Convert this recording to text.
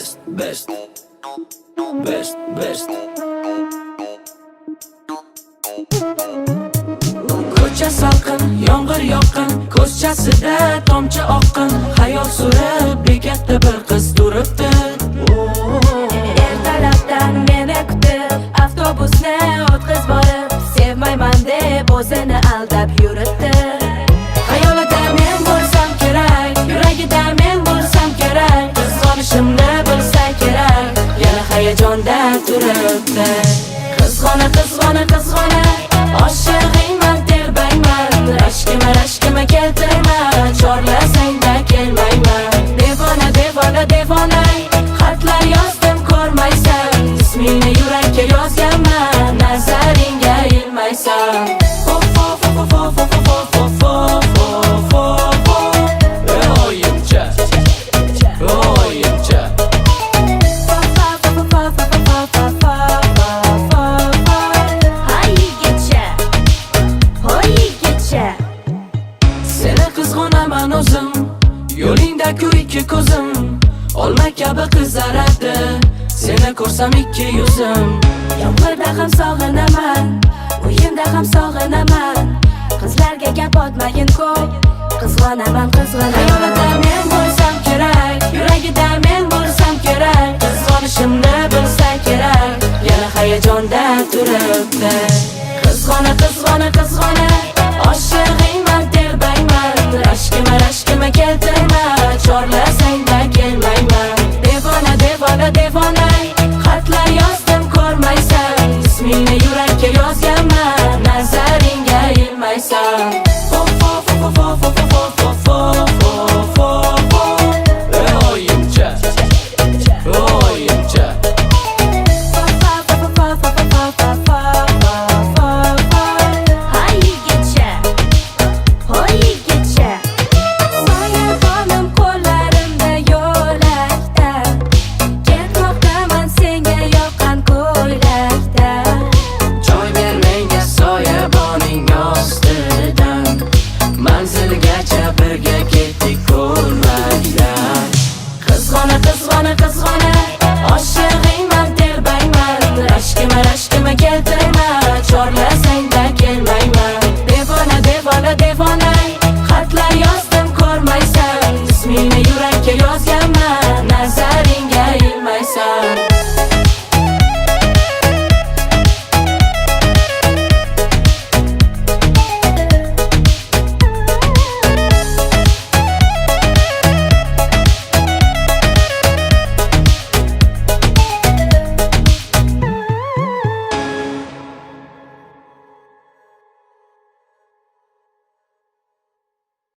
best, best, best, best. Ko'cha salqin, yomg'ir yoqqin, ko'zchasida tomchi oqqin. Xayol surib bekatda bir qiz turibdi. Ertalabdan meni kutib, avtobusni o'tqiz borib, sevmayman deb o'zini aldab yuribdi. Xayolida men bo'lsam kerak, yuragida men bo'lsam kerak. Qizg'onishimni bilsa kerak, yana hayajonda turibdi. Qizg'ona, qizg'ona, qizg'ona, oshig'ingman, telbayman. Rashkima keltirma, chorlasang-da kelmayman. Devona, devona, devona, xatlar yozdim ko'rmaysan. Ismingni yurakka yozganman, nazaringga ilmaysan. O'yincha, o'yincha. Seni qizg'onaman o'zim, yo'lingda-ku ikki ko'zim. Olma kabi qizaradi, seni ko'rsam ikki yuzim. Yomg'irda ham sog'inaman, o'yinda ham sog'inaman. Qizlarga gap otmagin ko'p, qizg'onaman, qizg'onaman. Xayolida men bo'lsam kerak, yuragida men bo'lsam kerak. Qizg'onishimni bilsa kerak, yana hayajonda turibdi. Qizg'ona, qizg'ona, qizg'ona,